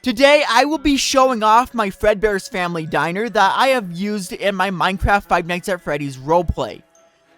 Today, I will be showing off my Fredbear's Family Diner that I have used in my Minecraft Five Nights at Freddy's roleplay.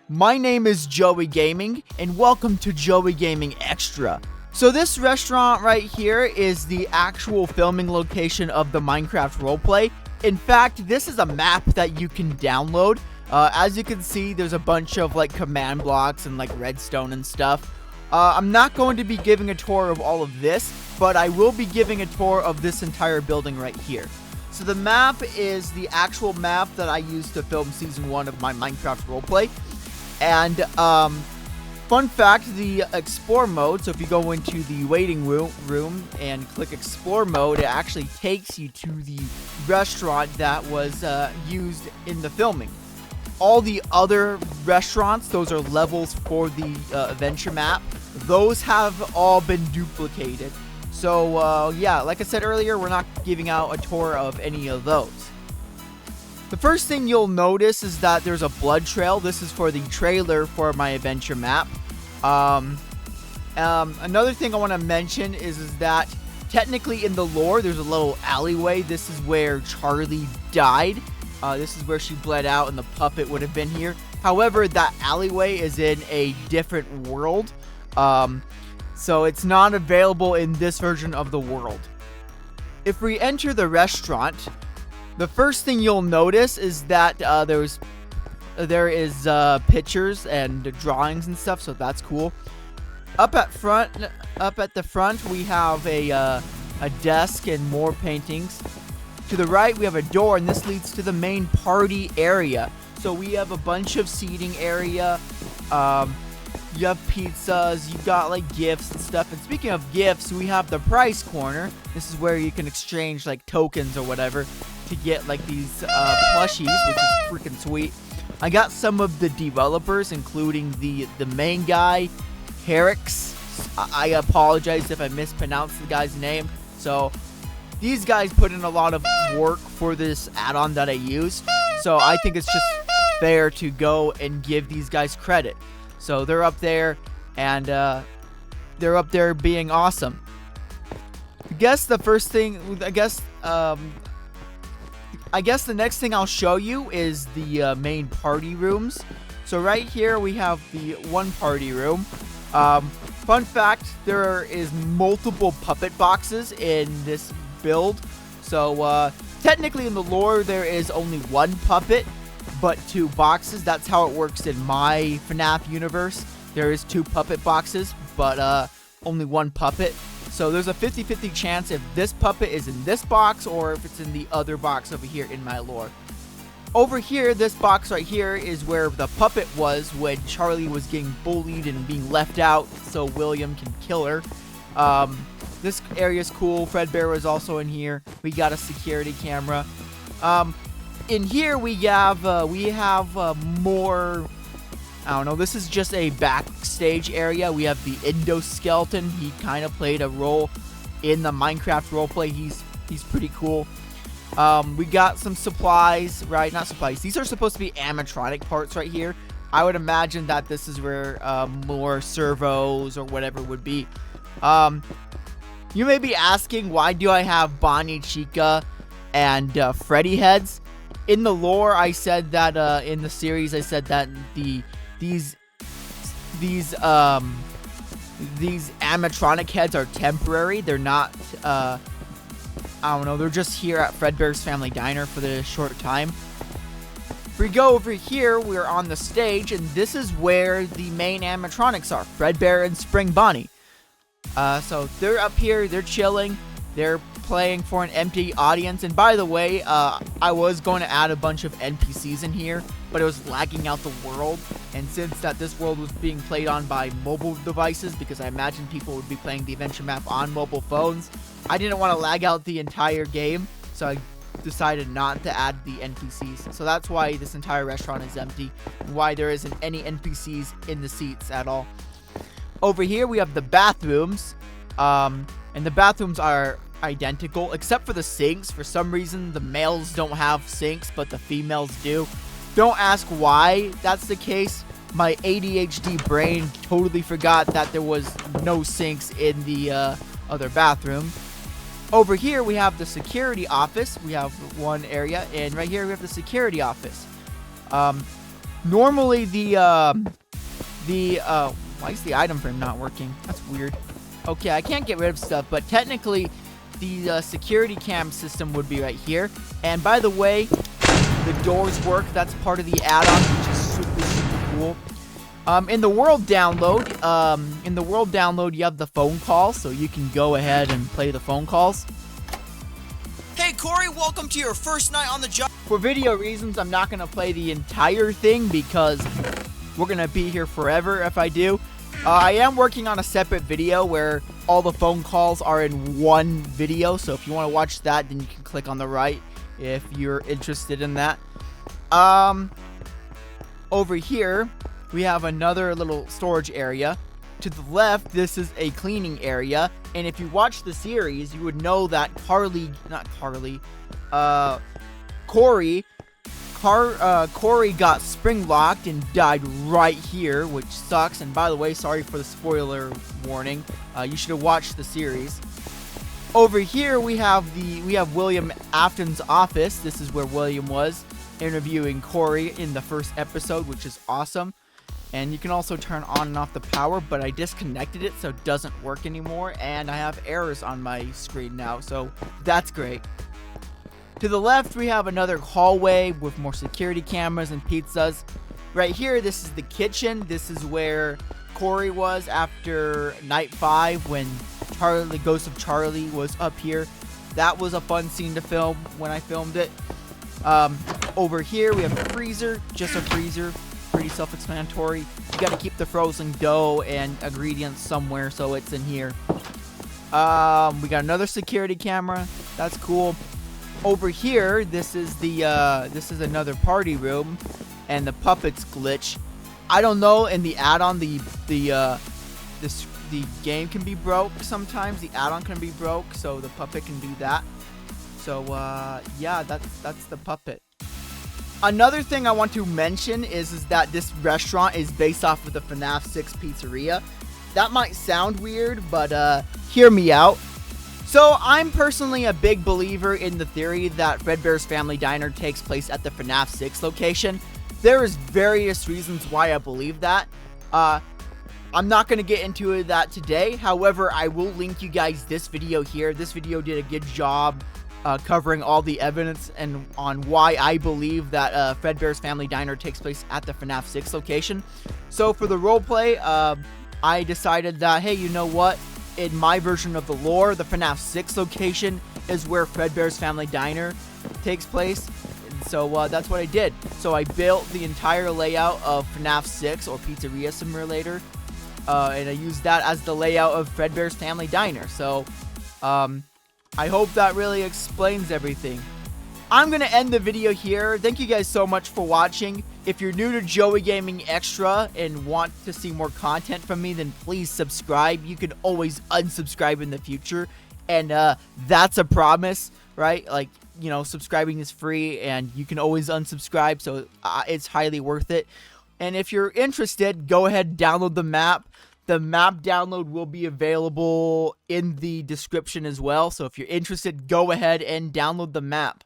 My name is Joey Gaming, and welcome to Joey Gaming Extra. So this restaurant right here is the actual filming location of the Minecraft roleplay. In fact, this is a map that you can download. As you can see, there's a bunch of like command blocks and like redstone and stuff. I'm not going to be giving a tour of all of this, but I will be giving a tour of this entire building right here. So the map is the actual map that I used to film Season 1 of my Minecraft roleplay. And, fun fact, the Explore mode, so if you go into the waiting room and click Explore mode, it actually takes you to the restaurant that was used in the filming. All the other restaurants, those are levels for the adventure map. Those have all been duplicated. So, yeah, like I said earlier, we're not giving out a tour of any of those. The first thing you'll notice is that there's a blood trail. This is for the trailer for my adventure map. Another thing I want to mention is that technically in the lore, there's a little alleyway. This is where Charlie died. This is where she bled out and the puppet would have been here. However, that alleyway is in a different world. So it's not available in this version of the world. If we enter the restaurant, the first thing you'll notice is that there is pictures and drawings and stuff, so that's cool. Up at the front, we have a desk and more paintings. To the right, we have a door, and this leads to the main party area. So we have a bunch of seating area. You have pizzas, you've got like gifts and stuff. And speaking of gifts, we have the price corner. This is where you can exchange like tokens or whatever to get like these plushies, which is freaking sweet. I got some of the developers, including the main guy, Hirxs. I apologize if I mispronounced the guy's name. So these guys put in a lot of work for this add-on that I used. So I think it's just fair to go and give these guys credit. So they're up there, and they're up there being awesome. I guess the next thing I'll show you is the main party rooms. So right here we have the one party room. Fun fact, there is multiple puppet boxes in this build. So technically in the lore there is only one puppet, but two boxes. That's how it works in my FNAF universe. There is two puppet boxes, but only one puppet. So there's a 50-50 chance if this puppet is in this box or if it's in the other box over here in my lore. Over here, this box right here is where the puppet was when Charlie was getting bullied and being left out so William can kill her. This area is cool. Fredbear was also in here. We got a security camera. In here we have more, I don't know, this is just a backstage area. We have the endoskeleton. He kind of played a role in the Minecraft roleplay. He's pretty cool. We got some supplies, right? Not supplies. These are supposed to be animatronic parts right here. I would imagine that this is where more servos or whatever would be. You may be asking, why do I have Bonnie, Chica, and Freddy heads? In the lore, I said that in the series, I said that these animatronic heads are temporary. They're not, I don't know, they're just here at Fredbear's Family Diner for the short time. If we go over here, we're on the stage, and this is where the main animatronics are, Fredbear and Spring Bonnie. So they're up here, they're chilling, they're playing for an empty audience. And by the way, I was going to add a bunch of NPCs in here, but it was lagging out the world. And since that this world was being played on by mobile devices, because I imagine people would be playing the adventure map on mobile phones, I didn't want to lag out the entire game, so I decided not to add the NPCs. So that's why this entire restaurant is empty, and why there isn't any NPCs in the seats at all. Over here we have the bathrooms, and the bathrooms are identical except for the sinks. For some reason the males don't have sinks but the females do. Don't ask why that's the case. My ADHD brain totally forgot that there was no sinks in the other bathroom. Over here, we have the security office. We have one area, and right here we have the security office. Normally why is the item frame not working? That's weird. Okay, I can't get rid of stuff, but technically, the security cam system would be right here. And by the way, the doors work. That's part of the add-on, which is super, super cool. In the world download, you have the phone call, so you can go ahead and play the phone calls. Hey Corey, welcome to your first night on the job. For video reasons, I'm not going to play the entire thing because we're going to be here forever if I do. I am working on a separate video where all the phone calls are in one video, so if you want to watch that, then you can click on the right if you're interested in that. Over here, we have another little storage area. To the left, this is a cleaning area, and if you watch the series, you would know that Corey got spring locked and died right here, which sucks. And by the way, sorry for the spoiler warning. You should have watched the series. Over here, we have William Afton's office. This is where William was interviewing Corey in the first episode, which is awesome. And you can also turn on and off the power, but I disconnected it so it doesn't work anymore, and I have errors on my screen now, so that's great. To the left, we have another hallway with more security cameras and pizzas. Right here, this is the kitchen. This is where Corey was after night 5 when the ghost of Charlie was up here. That was a fun scene to film when I filmed it. Over here, we have a freezer, just a freezer. Pretty self-explanatory. You got to keep the frozen dough and ingredients somewhere, so it's in here. We got another security camera. That's cool. Over here, this is another party room, and the puppets glitch. I don't know. In the add-on, the game can be broke sometimes. The add-on can be broke, so the puppet can do that. So yeah, that's the puppet. Another thing I want to mention is that this restaurant is based off of the FNAF 6 pizzeria. That might sound weird, but hear me out. So I'm personally a big believer in the theory that Fredbear's Family Diner takes place at the FNAF 6 location. There is various reasons why I believe that. I'm not going to get into that today. However, I will link you guys this video here. This video did a good job covering all the evidence and on why I believe that Fredbear's Family Diner takes place at the FNAF 6 location. So for the roleplay, I decided that, hey, you know what? In my version of the lore, the FNAF 6 location is where Fredbear's Family Diner takes place. And so that's what I did. So I built the entire layout of FNAF 6 or Pizzeria Simulator, and I used that as the layout of Fredbear's Family Diner. So I hope that really explains everything. I'm going to end the video here. Thank you guys so much for watching. If you're new to Joey Gaming Extra and want to see more content from me, then please subscribe. You can always unsubscribe in the future. And that's a promise, right? Like, you know, subscribing is free and you can always unsubscribe. So it's highly worth it. And if you're interested, go ahead and download the map. The map download will be available in the description as well. So if you're interested, go ahead and download the map.